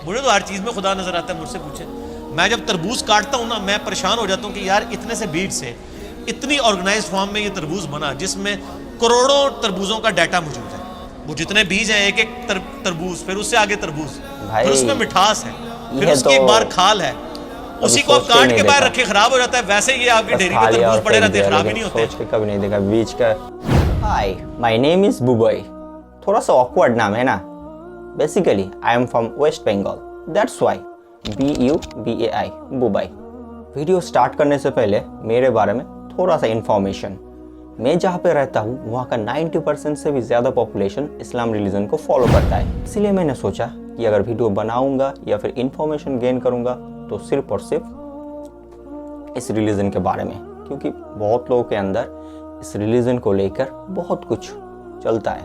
मुझे तो हर चीज़ में खुदा नजर आता है, मुझसे पूछे। मैं जब तरबूज काटता हूँ ना, मैं परेशान हो जाता हूँ कि यार इतने से बीज से इतनी ऑर्गेनाइज फॉर्म में ये तरबूज बना, जिसमें करोड़ों तरबूजों का डाटा मौजूद है। वो जितने बीज हैं, एक एक तरबूज, फिर उससे आगे तरबूज, फिर उसमें मिठास है, फिर उसकी एक बार खाल है, उसी को आप काट के बाहर रखे खराब हो जाता है। वैसे ये आपकी डेयरी पे तरबूज पड़े रहते हैं, खराब ही नहीं होते। सोच के कभी नहीं देखा बीज का। Hi, my name is Bubai. थोड़ा सा ऑकवर्ड नाम है ना। Basically I am from West Bengal, that's why BUBAI, Bubai. Video start करने से पहले मेरे बारे में थोड़ा सा इंफॉर्मेशन। मैं जहाँ पे रहता हूँ वहाँ का 90% से भी ज़्यादा पॉपुलेशन इस्लाम रिलीजन को फॉलो करता है। इसलिए मैंने सोचा कि अगर वीडियो बनाऊंगा या फिर इंफॉर्मेशन गेन करूंगा तो सिर्फ और सिर्फ इस रिलीजन के बारे में, क्योंकि बहुत लोगों के अंदर इस रिलीजन को लेकर बहुत कुछ चलता है।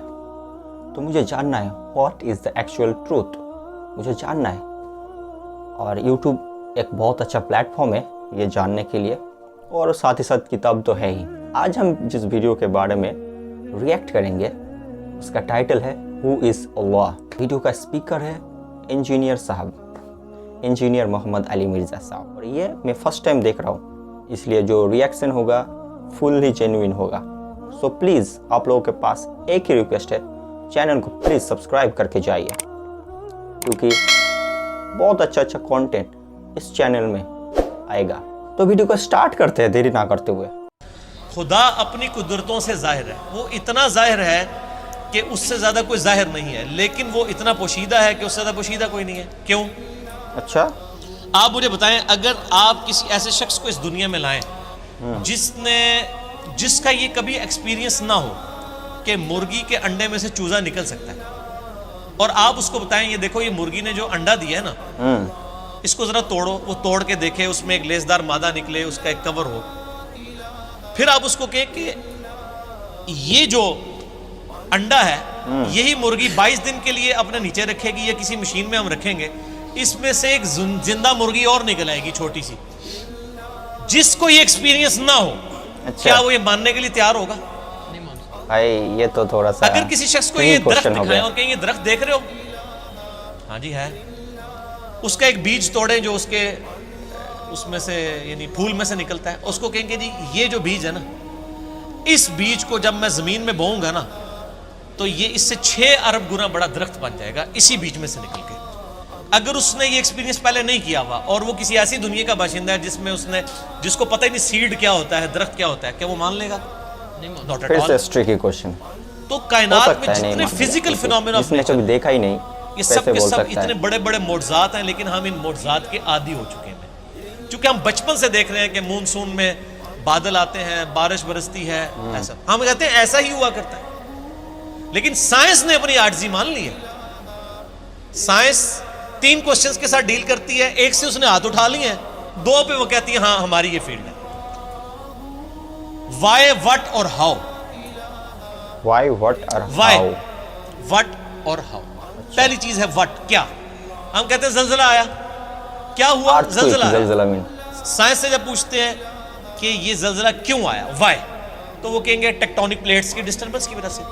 तो मुझे जानना है what is the actual truth, मुझे जानना है। और YouTube एक बहुत अच्छा प्लेटफॉर्म है ये जानने के लिए, और साथ ही साथ किताब तो है ही। आज हम जिस वीडियो के बारे में रिएक्ट करेंगे उसका टाइटल है हु इज़ अल्लाह। वीडियो का स्पीकर है इंजीनियर साहब, इंजीनियर मोहम्मद अली मिर्ज़ा साहब। और ये मैं फर्स्ट टाइम देख रहा हूँ, इसलिए जो रिएक्शन होगा फुल ही जेन्युइन होगा। सो प्लीज़ आप लोगों के पास एक ही रिक्वेस्ट है, चैनल को प्लीज़ सब्सक्राइब करके जाइए, क्योंकि बहुत अच्छा कंटेंट इस चैनल में आएगा। तो वीडियो को स्टार्ट करते हैं देरी ना करते हुए। खुदा अपनी कुदरतों से जाहिर है, वो इतना जाहिर है कि उससे ज़्यादा कोई जाहिर नहीं है, लेकिन वो इतना पोशीदा है कि उससे ज़्यादा पोशीदा कोई नहीं है। क्यों? अच्छा, आप मुझे बताएं, अगर आप किसी ऐसे शख्स को इस दुनिया में लाएं जिसका ये कभी एक्सपीरियंस ना हो कि मुर्गी के अंडे में से चूजा निकल सकता है, और आप उसको बताएं ये देखो ये मुर्गी ने जो अंडा दिया है ना, इसको जरा तोड़ो, वो तोड़ के देखे, उसमें एक लेसदार मादा निकले, उसका एक कवर हो, फिर आप उसको कहें कि ये जो अंडा है यही मुर्गी 22 दिन के लिए अपने नीचे रखेगी, या किसी मशीन में हम रखेंगे, इसमें से एक जिंदा मुर्गी और निकल आएगी छोटी सी। जिसको ये एक्सपीरियंस ना हो, अच्छा, क्या वो ये मानने के लिए तैयार होगा? भाई ये तो थोड़ा सा, अगर किसी शख्स को ये दरख्त दिखाएं और कहें ये दरख्त देख रहे हो, हाँ जी है, उसका एक बीज तोड़े जो उसमें से यानी फूल में से निकलता है, उसको कहेंगे जी ये जो बीज है ना, इस बीज को जब मैं जमीन में बोऊंगा ना तो ये इससे 6 अरब गुना बड़ा दरख्त बन जाएगा इसी बीज में से निकल के। अगर उसने ये एक्सपीरियंस पहले नहीं किया हुआ और वो किसी ऐसी दुनिया का बाशिंदा है जिसको पता ही नहीं सीड क्या होता है, दरख्त क्या होता है, क्या वो मान लेगा? Not at all. Tricky question. तो कायनात में जितने फिजिकल फिनोमेना जिसने कभी देखा ही नहीं, ये सब के सब इतने बड़े बड़े मोज़ात हैं, लेकिन हम इन मोज़ात के आदी हो चुके हैं। क्योंकि हम बचपन से देख रहे हैं कि मानसून में बादल आते हैं, बारिश बरसती है, ऐसा हम कहते हैं ऐसा ही हुआ करता है। लेकिन साइंस ने अपनी आजिज़ी मान ली है। साइंस 3 क्वेश्चंस के साथ डील करती है, एक से उसने हाथ उठा लिए हैं, 2 पे वो कहती है हाँ हमारी ये फील्ड है। वाई, व्हाट और हाउ। वाई, व्हाट और हाउ। व्हाट और हाउ। पहली चीज है व्हाट, क्या। हम कहते हैं जल्जला आया, क्या हुआ? जल्जला में साइंस से जब पूछते हैं कि ये जल्जला क्यों आया, वाई, तो वो कहेंगे टेक्टोनिक प्लेट्स की डिस्टर्बेंस की वजह से।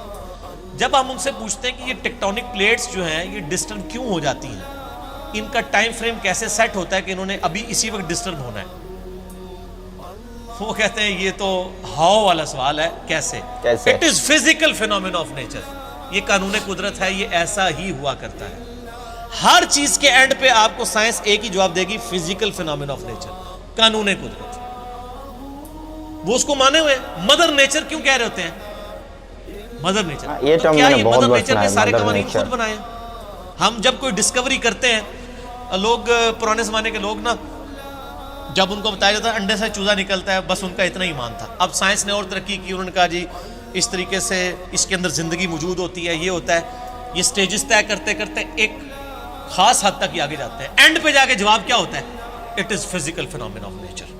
जब हम उनसे पूछते हैं कि ये टेक्टोनिक प्लेट्स जो हैं ये डिस्टर्ब क्यों हो जाती हैं, इनका टाइम फ्रेम कैसे सेट होता है कि इन्होंने अभी इसी वक्त डिस्टर्ब होना है, वो कहते हैं ये तो हाउ वाला सवाल है, कैसे। It is physical phenomena of nature, ये कानून कुदरत है, ये ऐसा ही हुआ करता है। हर चीज के एंड पे आपको साइंस एक ही जवाब देगी, फिजिकल फिनोमेना ऑफ नेचर, कानून कुदरत। वो उसको माने हुए। मदर नेचर क्यों कह रहे होते हैं? मदर नेचर, ये तो क्या ये मदर नेचर ने सारे कवानीन खुद बनाए? हम जब कोई डिस्कवरी करते हैं, लोग पुराने जमाने के लोग ना, जब उनको बताया जाता है अंडे से चूजा निकलता है, बस उनका इतना ही मान था। अब साइंस ने और तरक्की की, उन्होंने कहा जी इस तरीके से इसके अंदर जिंदगी मौजूद होती है, ये होता है। ये स्टेजेस तय करते करते एक खास हद तक ही आगे जाते हैं। एंड पे जाके जवाब क्या होता है? It is physical phenomena of nature.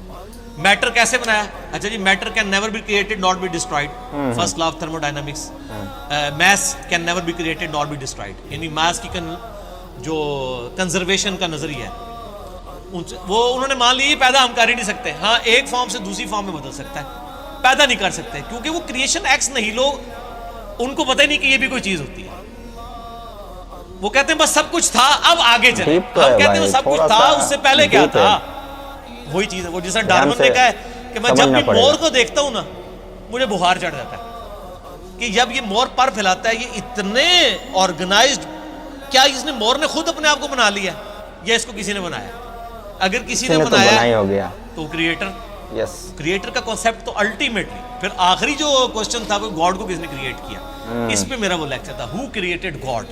Matter कैसे बनाया? अच्छा जी, matter can never be created not be destroyed, first law of thermodynamics. Mass can never be created not be destroyed, यानी मास की जो कंजर्वेशन का नजरिया है वो उन्होंने मान लिया, पैदा हम कर ही नहीं सकते। हाँ, एक फॉर्म से दूसरी फॉर्म में बदल सकता है, पैदा नहीं कर सकते, क्योंकि वो क्रिएशन एक्स नहीं, लोग उनको पता ही नहीं कि ये भी कोई चीज होती है। वो कहते हैं बस सब कुछ था अब आगे चले। Deep तो हम है कहते हैं भाई, वो सब कुछ थोड़ा था सा उससे पहले क्या deep था। है। वही चीज है, वो जैसा ध्यान डार्विन ने से कहा है कि मैं जब समझना भी मोर पड़ेगा। को देखता हूं ना मुझे बुखार चढ़ जाता है कि जब ये मोर पर फैलाता है, ये इतने ऑर्गेनाइज्ड, क्या इसने मोर ने खुद अपने आप को बना लिया या इसको किसी ने बनाया? अगर किसी ने तो बनाया बना ही हो गया। तो क्रिएटर, यस, क्रिएटर का कॉन्सेप्ट तो अल्टीमेटली, फिर आखिरी जो क्वेश्चन था वो गॉड को किसने क्रिएट किया, इस पे मेरा वो लेक्चर था, हु क्रिएटेड गॉड,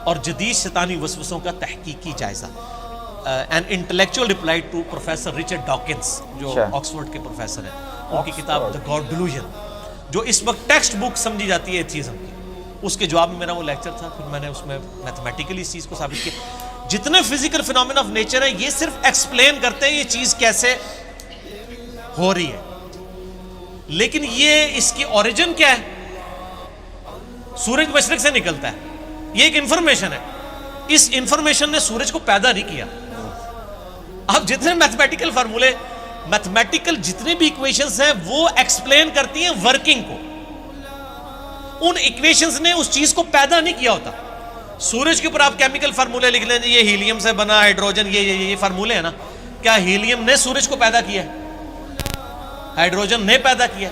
और जदीद शैतानी वसवसों का तहकीकी जायजा, an intellectual reply to professor Richard Dawkins जो अच्छा। ऑक्सफोर्ड के प्रोफेसर हैं, उनकी किताब द गॉड डिल्यूजन जो इस वक्त टेक्स्ट बुक समझी जाती है एथिज्म की, उसके जवाब में मेरा वो लेक्चर था। फिर मैंने उसमें मैथमेटिकली इस चीज़ को साबित किया, जितने फिजिकल फिनोमेना ऑफ नेचर है ये सिर्फ एक्सप्लेन करते हैं ये चीज़ कैसे हो रही है, लेकिन ये इसकी ओरिजिन क्या है? सूरज मशरिक से निकलता है, ये एक इंफॉर्मेशन है, इस इंफॉर्मेशन ने सूरज को पैदा नहीं किया। अब जितने मैथमेटिकल फार्मूले, मैथमेटिकल जितने भी इक्वेशंस हैं वो एक्सप्लेन करती हैं वर्किंग को, उन इक्वेशंस ने उस चीज को पैदा नहीं किया होता। सूरज के ऊपर आप केमिकल फार्मूले लिख लें, ये हीलियम से बना, हाइड्रोजन, ये फार्मूले है ना, क्या हीलियम ने सूरज को पैदा किया? हाइड्रोजन ने पैदा किया?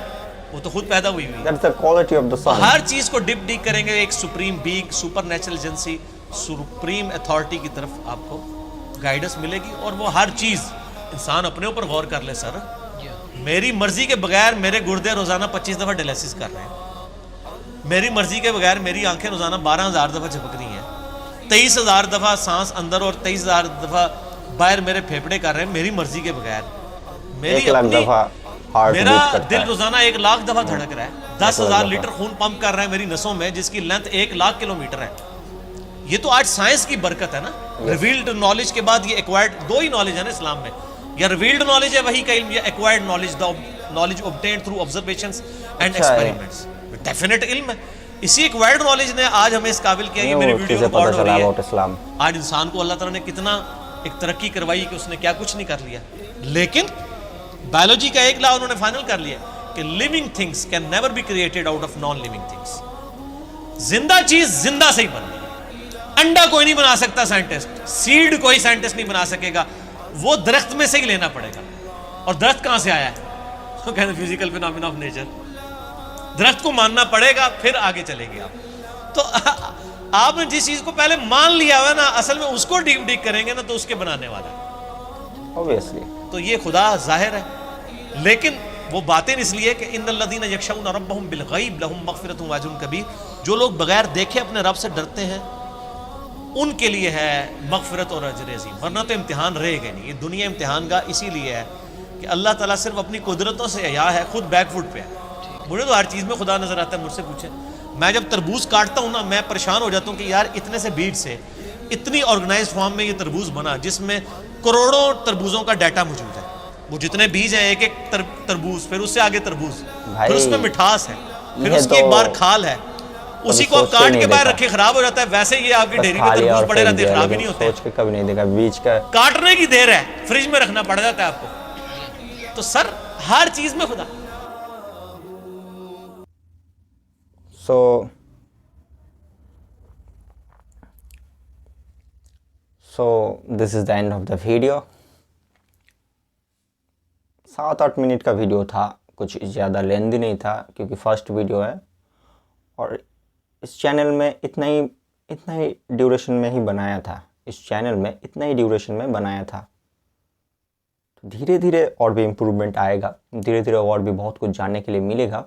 वो तो खुद पैदा हुई हुई। That's the quality of the sun. हर चीज को डिप डीक करेंगे एक supreme being, supernatural agency, supreme authority की तरफ आपको गाइडेंस मिलेगी, और वो हर चीज इंसान अपने ऊपर गौर कर ले। सर मेरी मर्जी के बगैर मेरे गुर्दे रोजाना 25 दफा डायलिसिस कर रहे हैं, मेरी मर्जी के बगैर मेरी आंखें रोजाना 12,000 दफा झपक रही हैं, 23,000 दफा सांस अंदर और 23,000 दफा बाहर मेरे फेफड़े कर रहे हैं, मेरी मर्जी के बगैर। मेरी 1 लाख अपनी, दफा हार्ट मेरा बीट करता दिल है। रोजाना 1 लाख दफा धड़क रहा है, 10,000 लीटर खून पंप कर रहा है मेरी नसों में, जिसकी लेंथ 1 लाख किलोमीटर है। ये तो आज साइंस की बरकत है ना। रिवील्ड नॉलेज के बाद ये एक्वायर्ड, दो ही नॉलेज है ना इस्लाम में, या रिवील्ड नॉलेज है वही का इल्म, या acquired knowledge, the knowledge obtained through observations and experiments, definite इल्म है। इसी एक्वायर्ड नॉलेज ने आज हमें इस काबिल किया कि मेरी वीडियो रिकॉर्ड हो रही है। आज इंसान को अल्लाह ताला ने कितना एक तरक्की करवाई कि उसने क्या कुछ नहीं कर लिया, लेकिन बायोलॉजी का एक लॉ उन्होंने फाइनल कर लिया कि living things can never be created out of non living things. जिंदा चीज जिंदा से ही बनती है। अंडा कोई नहीं बना सकता साइंटिस्ट, सीड कोई साइंटिस्ट नहीं बना सकेगा, वो दरख्त में से ही लेना पड़ेगा। और दरख्त कहां से आया है? तो कहते फिजिकल फिनोमेना ऑफ नेचर। दरख्त को मानना पड़ेगा, फिर आगे चलेंगे आप। तो आपने जिस चीज को पहले मान लिया हुआ ना, असल में उसको डीप डीप करेंगे ना तो उसके बनाने वाला है ऑब्वियसली। तो ये खुदा जाहिर है, लेकिन वो बातें इसलिए कि इन्नल्लज़ीना यख्शौना रब्बहुम बिलग़ैब लहुम मग़फ़िरतुन व अज्रुन कबीर, जो लोग बगैर देखे अपने रब से डरते हैं उनके लिए है मग़फ़िरत और अजर अज़ीम, वरना तो इम्तिहान रहेगा नहीं। ये दुनिया इम्तिहान का इसीलिए है कि अल्लाह ताला सिर्फ अपनी कुदरतों से हया है, खुद बैकफुट पे है। मुझे तो हर चीज़ में खुदा नज़र आता है। मुझसे पूछे, मैं जब तरबूज काटता हूँ ना, मैं परेशान हो जाता हूँ कि यार इतने से बीज से इतनी ऑर्गेनाइज फॉर्म में ये तरबूज बना, जिसमें करोड़ों तरबूजों का डाटा मौजूद है। वो जितने बीज हैं, एक एक तरबूज, फिर उससे आगे तरबूज, फिर उसमें मिठास है, फिर उसकी एक बार खाल है, उसी को आप काट के बाहर रखे खराब हो जाता है। वैसे ये आपकी डेयरी में तरबूज पड़े रहते हैं, खराब ही नहीं होते। सोच के कभी नहीं देखा बीज का काटने की देर है, फ्रिज में रखना पड़ जाता है आपको। तो सर हर चीज में खुदा। So this is the end of the video. 7-8 minute का वीडियो था, कुछ ज़्यादा लेंदी नहीं था क्योंकि फर्स्ट वीडियो है और इस चैनल में इतना ही ड्यूरेशन में ही बनाया था। इस चैनल में इतना ही ड्यूरेशन में बनाया था। तो धीरे धीरे और भी इम्प्रूवमेंट आएगा, धीरे धीरे और भी बहुत कुछ जानने के लिए मिलेगा।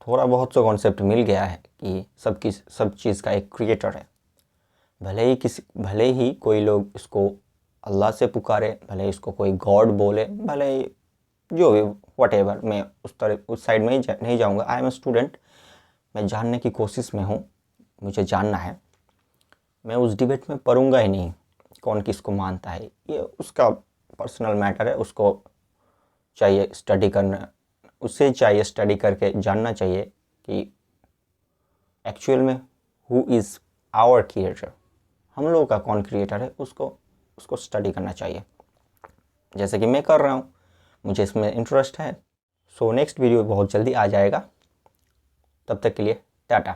थोड़ा बहुत तो कॉन्सेप्ट मिल गया है कि सब चीज़ का एक क्रिएटर है। भले ही कोई लोग इसको अल्लाह से पुकारे, भले इसको कोई गॉड बोले, भले ही जो भी व्हाटएवर, मैं उस साइड में नहीं जाऊंगा। आई एम ए स्टूडेंट, मैं जानने की कोशिश में हूँ, मुझे जानना है। मैं उस डिबेट में पढ़ूंगा ही नहीं कौन किसको मानता है, ये उसका पर्सनल मैटर है। उसको चाहिए स्टडी करना, उससे चाहिए स्टडी करके जानना चाहिए कि एक्चुअल में हु इज़ आवर क्रिएटर, हम लोगों का कौन क्रिएटर है, उसको स्टडी करना चाहिए, जैसे कि मैं कर रहा हूँ। मुझे इसमें इंटरेस्ट है। सो नेक्स्ट वीडियो बहुत जल्दी आ जाएगा। तब तक के लिए टाटा।